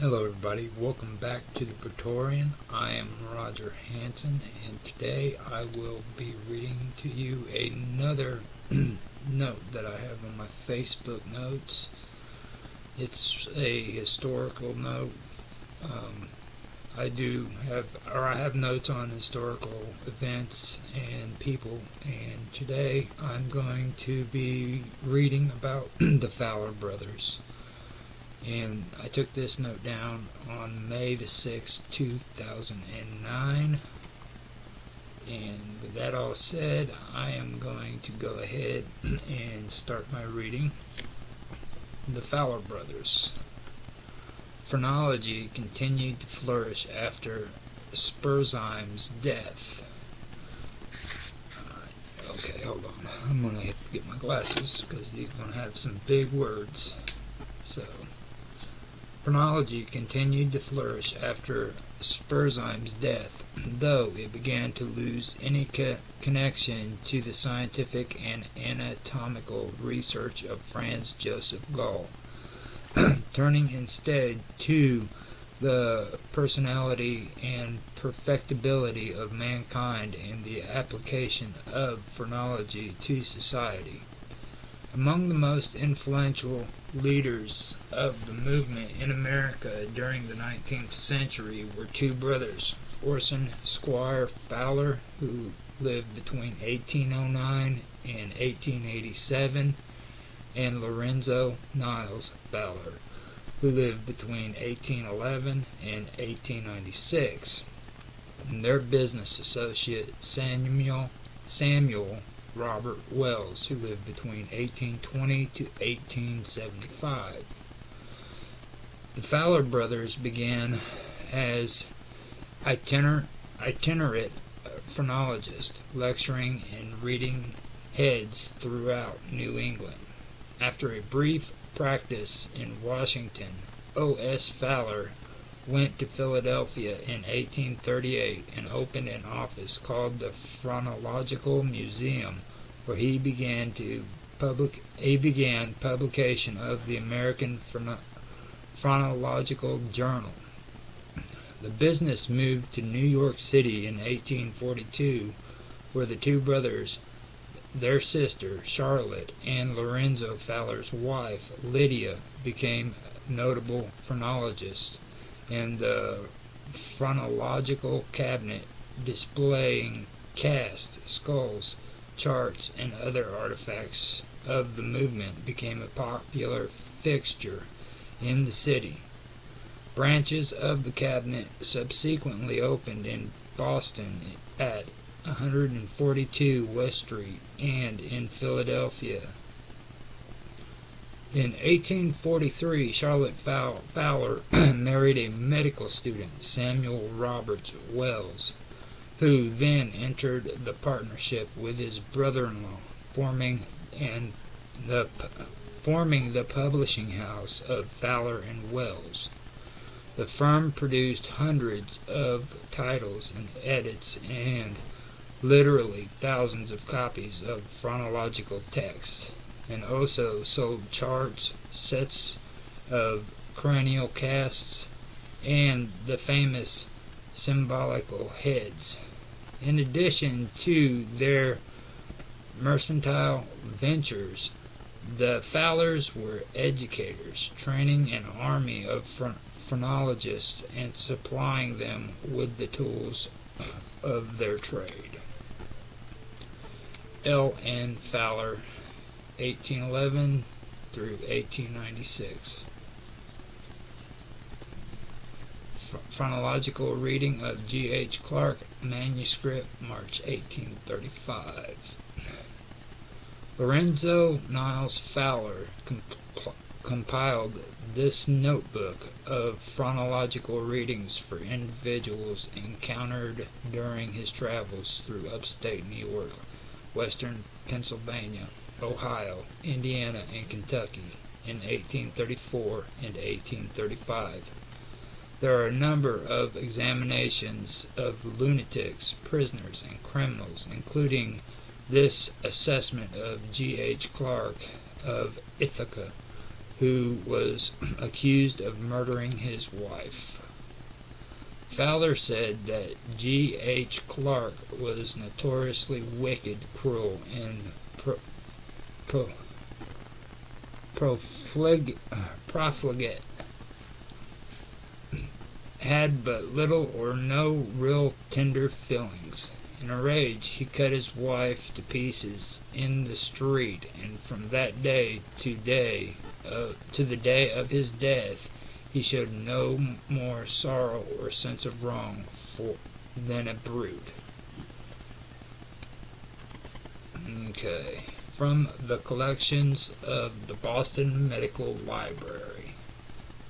Hello everybody, welcome back to the Praetorian. I am Roger Hanson, and today I will be reading to you another note that I have on my Facebook notes. It's a historical note. I have notes on historical events and people, and today I'm going to be reading about the Fowler Brothers. And I took this note down on May the 6th, 2009. And with that all said, I am going to go ahead and start my reading. The Fowler Brothers. Phrenology continued to flourish after Spurzheim's death. Okay, hold on. I'm going to have to get my glasses because these are going to have some big words. Phrenology continued to flourish after Spurzheim's death, though it began to lose any connection to the scientific and anatomical research of Franz Joseph Gall, turning instead to the personality and perfectibility of mankind and the application of phrenology to society. Among the most influential leaders of the movement in America during the 19th century were two brothers, Orson Squire Fowler, who lived between 1809 and 1887, and Lorenzo Niles Fowler, who lived between 1811 and 1896, and their business associate Samuel Robert Wells, who lived between 1820 to 1875. The Fowler brothers began as itinerant phrenologists, lecturing and reading heads throughout New England. After a brief practice in Washington, O.S. Fowler went to Philadelphia in 1838 and opened an office called the Phrenological Museum, where he began publication of the American Phrenological Journal. The business moved to New York City in 1842, where the two brothers, their sister Charlotte, and Lorenzo Fowler's wife Lydia became notable phrenologists, and the phrenological cabinet displaying casts, skulls, charts, and other artifacts of the movement became a popular fixture in the city. Branches of the cabinet subsequently opened in Boston at 142 West Street and in Philadelphia. In 1843, Charlotte Fowler married a medical student, Samuel Roberts Wells, who then entered the partnership with his brother-in-law, forming the publishing house of Fowler and Wells. The firm produced hundreds of titles and edits and literally thousands of copies of phrenological texts, and also sold charts, sets of cranial casts, and the famous symbolical heads. In addition to their mercantile ventures, the Fowlers were educators, training an army of phrenologists and supplying them with the tools of their trade. L. N. Fowler, 1811 through 1896. Phrenological reading of G. H. Clark, manuscript, March 1835. Lorenzo Niles Fowler compiled this notebook of phrenological readings for individuals encountered during his travels through upstate New York, western Pennsylvania, Ohio, Indiana, and Kentucky in 1834 and 1835. There are a number of examinations of lunatics, prisoners, and criminals, including this assessment of G. H. Clark of Ithaca, who was accused of murdering his wife. Fowler said that G. H. Clark was notoriously wicked, cruel, and profligate, had but little or no real tender feelings. In a rage, he cut his wife to pieces in the street, and from that day to the day of his death, he showed no more sorrow or sense of wrong than a brute. Okay. From the collections of the Boston Medical Library.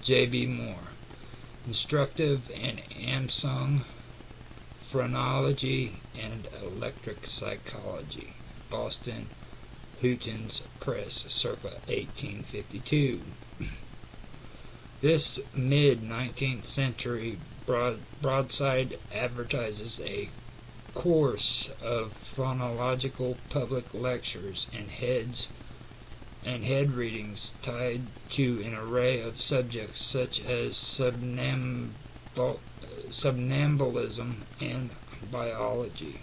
J.B. Moore. Instructive and Amsung. Phrenology and Electric Psychology. Boston Houghton's Press, circa 1852. This mid-19th century broadside advertises a course of phonological public lectures and head readings tied to an array of subjects such as somnambulism and biology.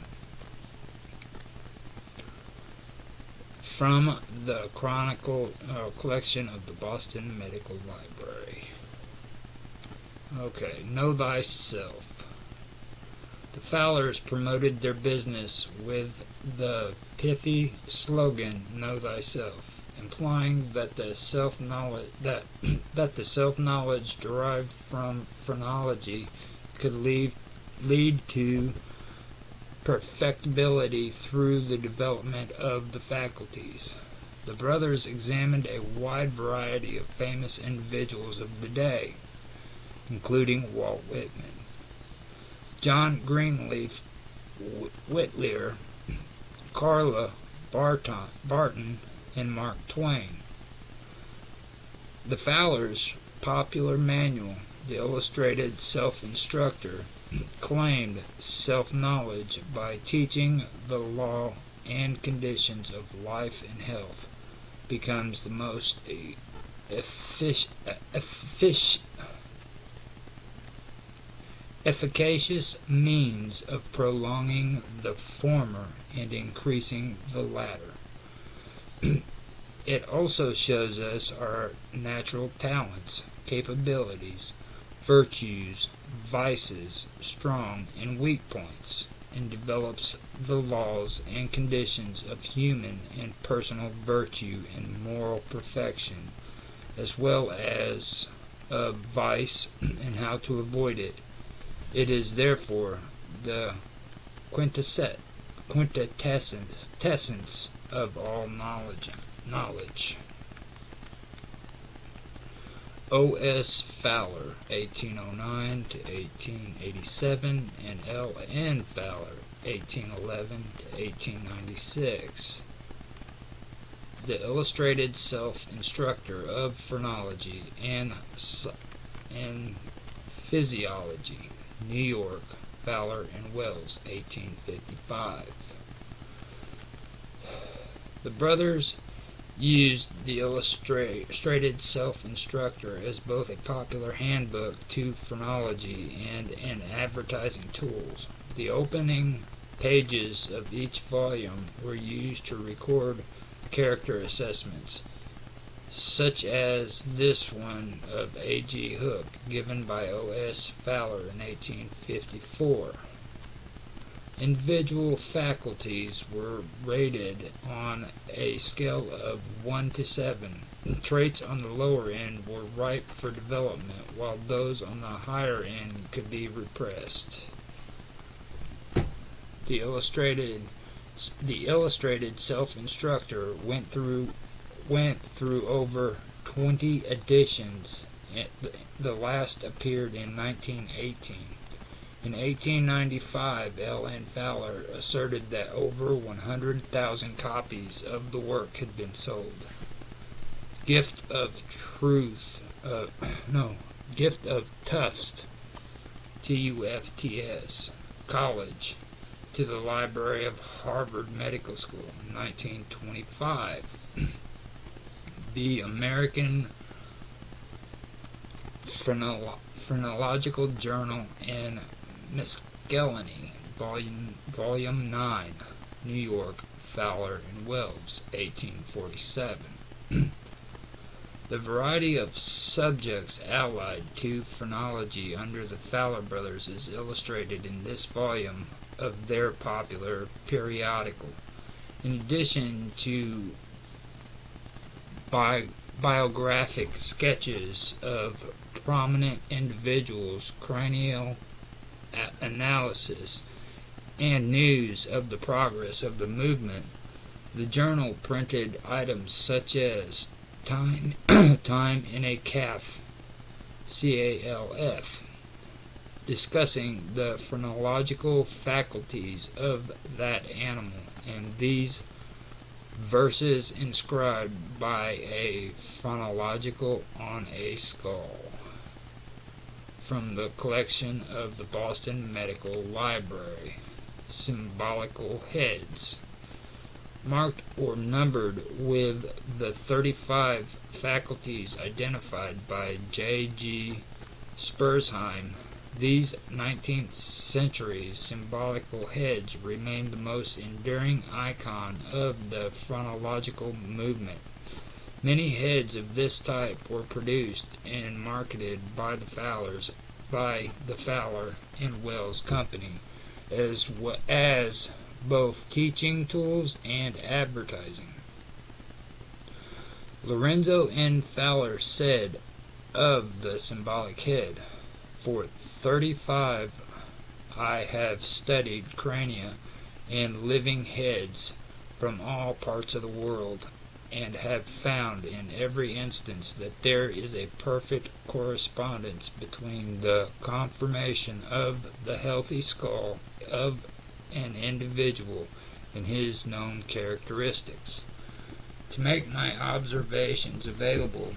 From the collection of the Boston Medical Library. Okay, Know Thyself. The Fowlers promoted their business with the pithy slogan, Know Thyself, implying that the self-knowledge derived from phrenology could lead to perfectibility through the development of the faculties. The brothers examined a wide variety of famous individuals of the day, including Walt Whitman, John Greenleaf Whittier, Carla Barton, and Mark Twain. The Fowlers' popular manual, The Illustrated Self-Instructor, claimed self-knowledge by teaching the law and conditions of life and health, becomes the most efficacious means of prolonging the former and increasing the latter. It also shows us our natural talents, capabilities, virtues, vices, strong and weak points, and develops the laws and conditions of human and personal virtue and moral perfection, as well as of vice and how to avoid it. It is therefore the quintessence of all knowledge. O. S. Fowler, 1809 to 1887, and L. N. Fowler, 1811 to 1896. The Illustrated Self-Instructor of Phrenology and Physiology, New York, Fowler and Wells, 1855. The brothers used the Illustrated Self-Instructor as both a popular handbook to phrenology and an advertising tool. The opening pages of each volume were used to record character assessments, such as this one of A. G. Hook, given by O. S. Fowler in 1854. Individual faculties were rated on a scale of 1 to 7. Traits on the lower end were ripe for development, while those on the higher end could be repressed. The Illustrated Self-Instructor went through over 20 editions. The last appeared in 1918. In 1895, L. N. Fowler asserted that over 100,000 copies of the work had been sold. Gift of Tufts, Tufts College, to the Library of Harvard Medical School in 1925. The American Phrenological Journal and Miscellany, Volume 9, New York, Fowler and Wells, 1847. The variety of subjects allied to phrenology under the Fowler Brothers is illustrated in this volume of their popular periodical. In addition to biographic sketches of prominent individuals, cranial analysis, and news of the progress of the movement, the journal printed items such as time in a calf, CALF, discussing the phrenological faculties of that animal, and these verses inscribed by a phrenological on a skull, from the collection of the Boston Medical Library, symbolical heads, marked or numbered with the 35 faculties identified by J.G. Spurzheim. These 19th century symbolical heads remain the most enduring icon of the phrenological movement. Many heads of this type were produced and marketed by the Fowler and Wells Company as both teaching tools and advertising. Lorenzo N. Fowler said of the symbolic head, "For 35 I have studied crania and living heads from all parts of the world, and have found in every instance that there is a perfect correspondence between the conformation of the healthy skull of an individual and his known characteristics. To make my observations available,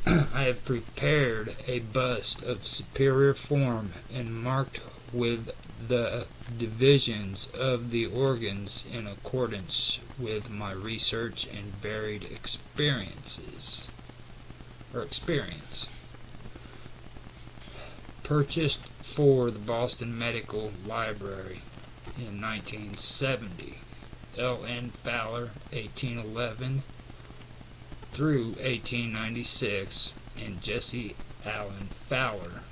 I have prepared a bust of superior form and marked with the divisions of the organs in accordance with my research and varied experience. Purchased for the Boston Medical Library in 1970. L. N. Fowler, 1811 through 1896, and Jesse Allen Fowler,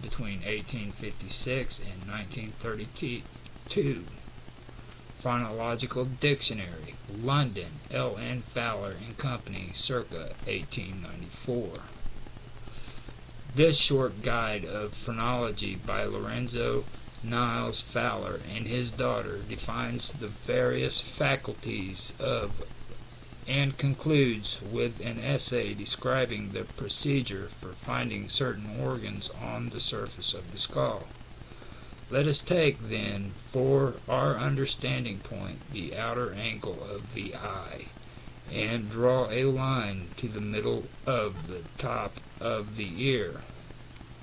between 1856 and 1932. Phonological Dictionary, London, L. N. Fowler and Company, circa 1894. This short guide of phrenology by Lorenzo Niles Fowler and his daughter defines the various faculties of and concludes with an essay describing the procedure for finding certain organs on the surface of the skull. Let us take, then, for our understanding point the outer angle of the eye, and draw a line to the middle of the top of the ear,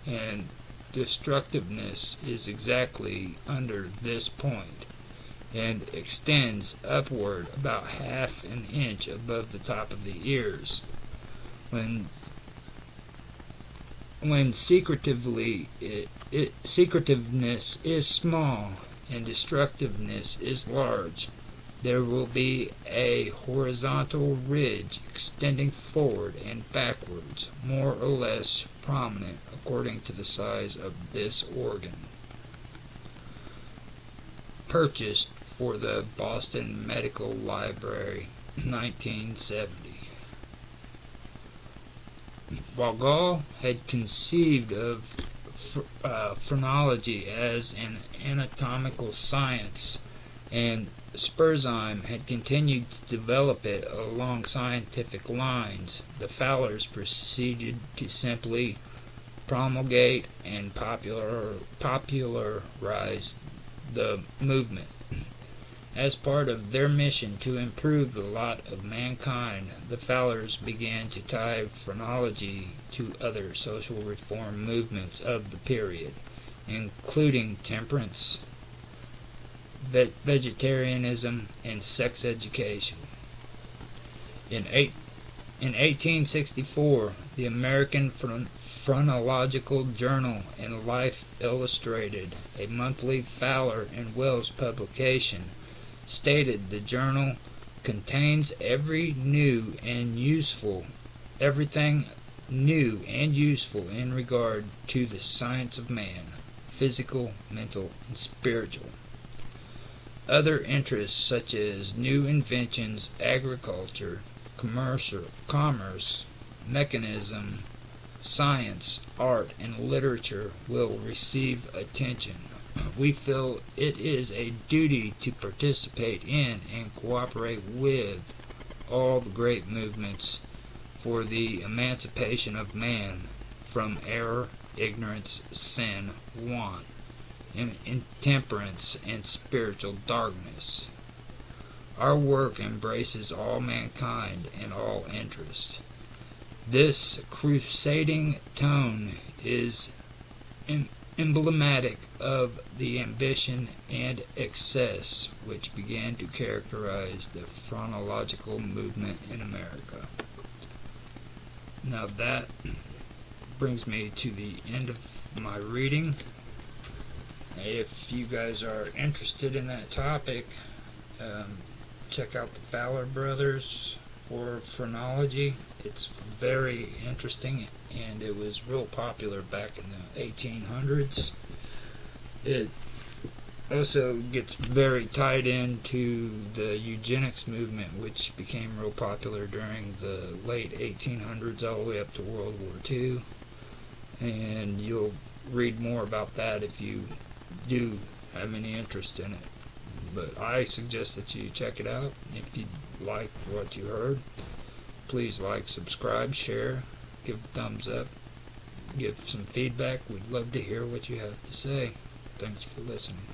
and destructiveness is exactly under this point, and extends upward about half an inch above the top of the ears. When secretiveness is small and destructiveness is large, there will be a horizontal ridge extending forward and backwards, more or less prominent according to the size of this organ. Purchased for the Boston Medical Library, 1970. While Gall had conceived of phrenology as an anatomical science, and Spurzheim had continued to develop it along scientific lines, the Fowlers proceeded to simply promulgate and popularize the movement. As part of their mission to improve the lot of mankind, the Fowlers began to tie phrenology to other social reform movements of the period, including temperance, vegetarianism, and sex education. In 1864, the American Phrenological Journal and Life Illustrated, a monthly Fowler and Wells publication, stated the journal contains everything new and useful in regard to the science of man, physical, mental, and spiritual. Other interests such as new inventions, agriculture, commerce, mechanism, science, art, and literature will receive attention. We feel it is a duty to participate in and cooperate with all the great movements for the emancipation of man from error, ignorance, sin, want, intemperance, and spiritual darkness. Our work embraces all mankind and all interests. This crusading tone is emblematic of the ambition and excess which began to characterize the phrenological movement in America. Now that brings me to the end of my reading. If you guys are interested in that topic, check out the Fowler Brothers or phrenology. It's very interesting, and it was real popular back in the 1800s. It also gets very tied into the eugenics movement, which became real popular during the late 1800s all the way up to World War II. And you'll read more about that if you do have any interest in it. But I suggest that you check it out. If you like what you heard, please like, subscribe, share, give a thumbs up, give some feedback. We'd love to hear what you have to say. Thanks for listening.